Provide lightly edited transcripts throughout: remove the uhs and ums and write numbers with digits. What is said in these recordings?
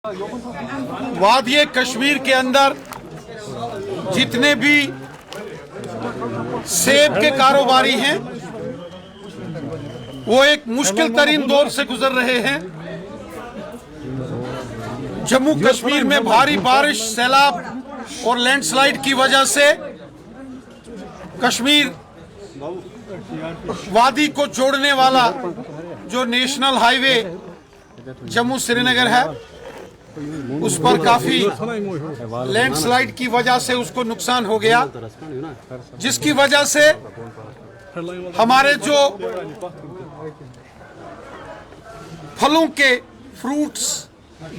वादिये कश्मीर के अंदर जितने भी सेब के कारोबारी हैं वो एक मुश्किल तरीन दौर से गुजर रहे हैं। जम्मू कश्मीर में भारी बारिश, सैलाब और लैंडस्लाइड की वजह से कश्मीर वादी को जोड़ने वाला जो नेशनल हाईवे जम्मू श्रीनगर है उस पर काफी लैंडस्लाइड की वजह से उसको नुकसान हो गया, जिसकी वजह से हमारे जो फलों के फ्रूट्स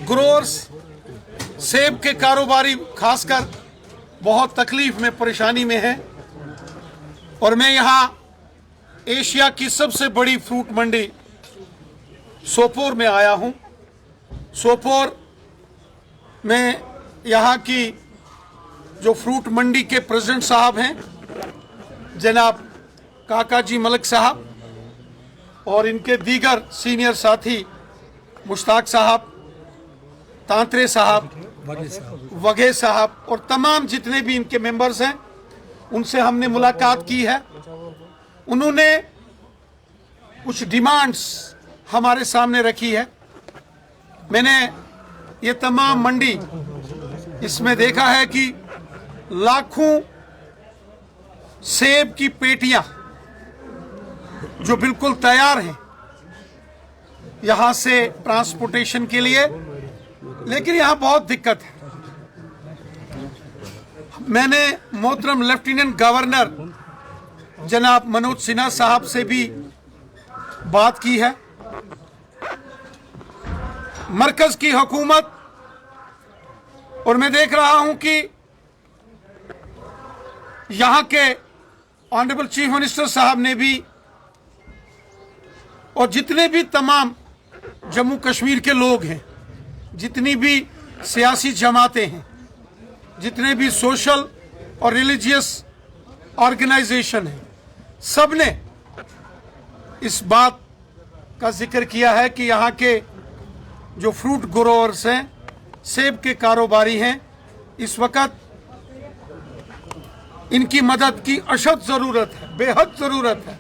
ग्रोअर्स, सेब के कारोबारी खासकर बहुत तकलीफ में, परेशानी में हैं। और मैं यहाँ एशिया की सबसे बड़ी फ्रूट मंडी सोपोर में आया हूँ। सोपोर में यहाँ की जो फ्रूट मंडी के प्रेसिडेंट साहब हैं जनाब काका जी मलिक साहब और इनके दीगर सीनियर साथी मुश्ताक साहब, तांत्रे साहब, वघे साहब और तमाम जितने भी इनके मेंबर्स हैं उनसे हमने मुलाकात की है। उन्होंने कुछ डिमांड्स हमारे सामने रखी है। मैंने ये तमाम मंडी इसमें देखा है कि लाखों सेब की पेटियां जो बिल्कुल तैयार हैं यहां से ट्रांसपोर्टेशन के लिए, लेकिन यहां बहुत दिक्कत है। मैंने मोहतरम लेफ्टिनेंट गवर्नर जनाब मनोज सिन्हा साहब से भी बात की है। मरकज की हुकूमत और मैं देख रहा हूं कि यहां के ऑनरेबल चीफ मिनिस्टर साहब ने भी और जितने भी तमाम जम्मू कश्मीर के लोग हैं, जितनी भी सियासी जमातें हैं, जितने भी सोशल और रिलीजियस ऑर्गेनाइजेशन हैं, सब ने इस बात का जिक्र किया है कि यहाँ के जो फ्रूट ग्रोअर्स हैं, सेब के कारोबारी हैं, इस वक्त इनकी मदद की अशद ज़रूरत है, बेहद ज़रूरत है।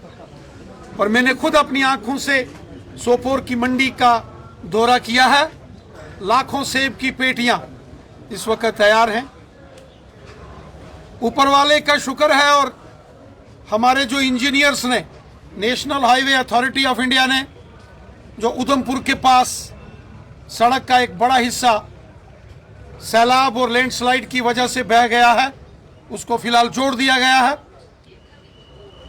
और मैंने खुद अपनी आंखों से सोपोर की मंडी का दौरा किया है। लाखों सेब की पेटियां इस वक्त तैयार हैं। ऊपर वाले का शुक्र है और हमारे जो इंजीनियर्स ने, national highway authority of India ने, जो उधमपुर के पास सड़क का एक बड़ा हिस्सा सैलाब और लैंडस्लाइड की वजह से बह गया है, उसको फिलहाल जोड़ दिया गया है।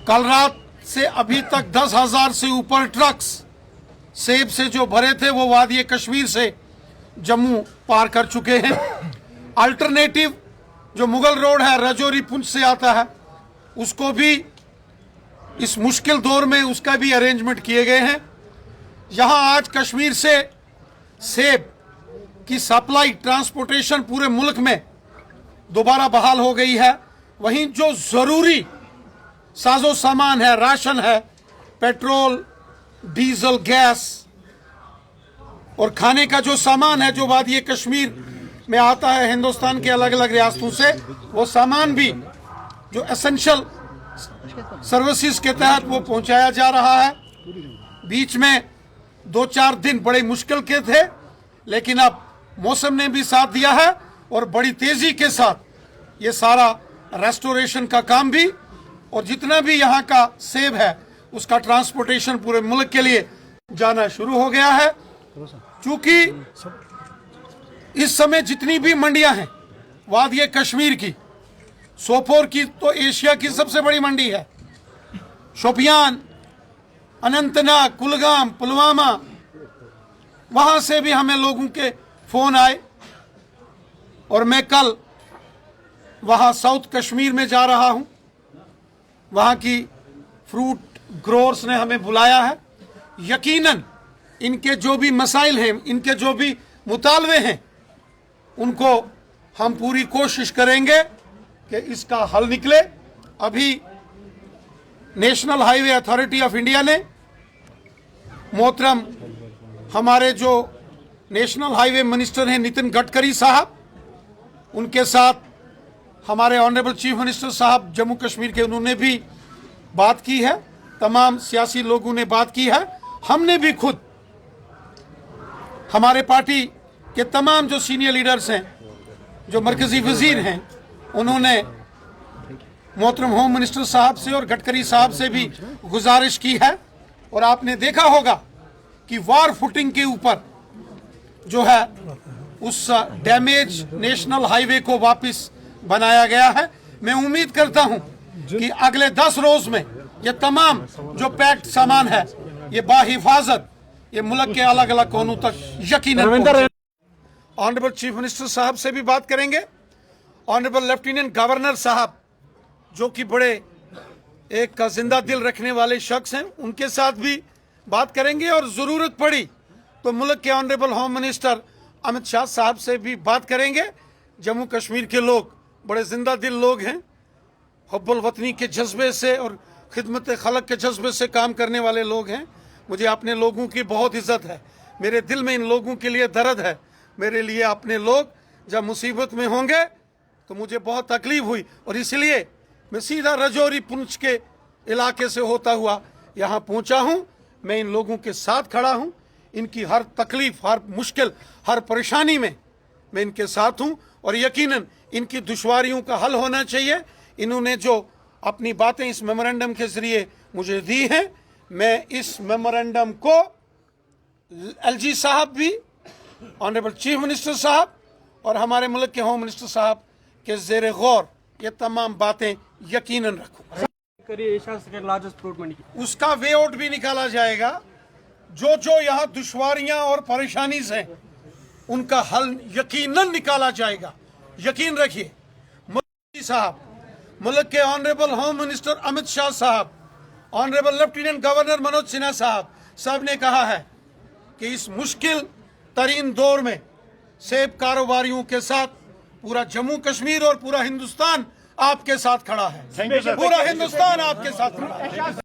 कल रात से अभी तक 10,000 से ऊपर ट्रक्स सेब से जो भरे थे वो वादिये कश्मीर से जम्मू पार कर चुके हैं। अल्टरनेटिव जो मुगल रोड है, राजौरी पुंछ से आता है, उसको भी इस मुश्किल दौर में उसका भी अरेंजमेंट किए गए हैं। यहाँ आज कश्मीर से सेब की सप्लाई, ट्रांसपोर्टेशन पूरे मुल्क में दोबारा बहाल हो गई है। वहीं जो ज़रूरी साजो सामान है, राशन है, पेट्रोल, डीजल, गैस और खाने का जो सामान है जो वादिये कश्मीर में आता है हिंदुस्तान के अलग अलग रियासतों से, वो सामान भी जो एसेंशियल सर्विसेज के तहत वो पहुंचाया जा रहा है। बीच में 2-4 दिन बड़े मुश्किल के थे, लेकिन अब मौसम ने भी साथ दिया है और बड़ी तेजी के साथ ये सारा रेस्टोरेशन का काम भी और जितना भी यहाँ का सेब है उसका ट्रांसपोर्टेशन पूरे मुल्क के लिए जाना शुरू हो गया है। क्योंकि इस समय जितनी भी मंडियां हैं वादिये कश्मीर की, सोपोर की तो एशिया की सबसे बड़ी मंडी है, शोपियान, अनंतनाग, कुलगाम, पुलवामा, वहां से भी हमें लोगों के फोन आए और मैं कल वहां साउथ कश्मीर में जा रहा हूं। वहां की फ्रूट ग्रोअर्स ने हमें बुलाया है। यकीनन इनके जो भी मसाइल हैं, इनके जो भी मुतालबे हैं, उनको हम पूरी कोशिश करेंगे कि इसका हल निकले। अभी national highway authority of India ने मोहतरम हमारे जो नेशनल हाईवे मिनिस्टर हैं नितिन गडकरी साहब, उनके साथ हमारे ऑनरेबल चीफ मिनिस्टर साहब जम्मू कश्मीर के, उन्होंने भी बात की है, तमाम सियासी लोगों ने बात की है। हमने भी खुद, हमारे पार्टी के तमाम जो सीनियर लीडर्स हैं, जो मरकजी वजीर हैं, उन्होंने मोहतरम होम मिनिस्टर साहब से और गडकरी साहब से भी गुजारिश की है। और आपने देखा होगा कि वार फुटिंग के ऊपर जो है उस डैमेज नेशनल हाईवे को वापस बनाया गया है। मैं उम्मीद करता हूं कि अगले 10 रोज में ये तमाम जो पैक्ड सामान है ये बाहिफाजत ये मुल्क के अलग अलग कोनों तक यकीनन। ऑनरेबल चीफ मिनिस्टर साहब से भी बात करेंगे, ऑनरेबल लेफ्टिनेंट गवर्नर साहब जो कि बड़े एक जिंदा दिल रखने वाले शख्स हैं, उनके साथ भी बात करेंगे। और ज़रूरत पड़ी तो मुल्क के honourable home minister Amit Shah साहब से भी बात करेंगे। जम्मू कश्मीर के लोग बड़े जिंदा दिल लोग हैं, हुब्बुल वतनी के जज्बे से और खिदमत खलक के जज्बे से काम करने वाले लोग हैं। मुझे अपने लोगों की बहुत इज्जत है, मेरे दिल में इन लोगों के लिए दर्द है। मेरे लिए अपने लोग जब मुसीबत में होंगे तो मुझे बहुत तकलीफ हुई, और इसलिए मैं सीधा रजौरी पुंछ के इलाके से होता हुआ यहाँ पहुँचा हूँ। मैं इन लोगों के साथ खड़ा हूँ, इनकी हर तकलीफ, हर मुश्किल, हर परेशानी में मैं इनके साथ हूँ, और यकीनन इनकी दुश्वारियों का हल होना चाहिए। इन्होंने जो अपनी बातें इस मेमोरेंडम के जरिए मुझे दी हैं, मैं इस मेमोरेंडम को एलजी साहब भी, ऑनरेबल चीफ मिनिस्टर साहब और हमारे मुल्क के होम मिनिस्टर साहब के ज़ेरे गौर ये तमाम बातें यकीनन रखूँ। उसका वे आउट भी निकाला जाएगा। जो यहाँ दुश्वारियाँ और परेशानी हैं उनका हल यकीनन निकाला जाएगा। यकीन रखिए, मोदी साहब, मुल्क के honourable home minister Amit Shah साहब, honourable lieutenant governor Manoj Sinha साहब, सब ने कहा है कि इस मुश्किल तरीन दौर में सेब कारोबारियों के साथ पूरा जम्मू कश्मीर और पूरा हिंदुस्तान आपके साथ खड़ा है। पूरा हिंदुस्तान आपके साथ खड़ा है।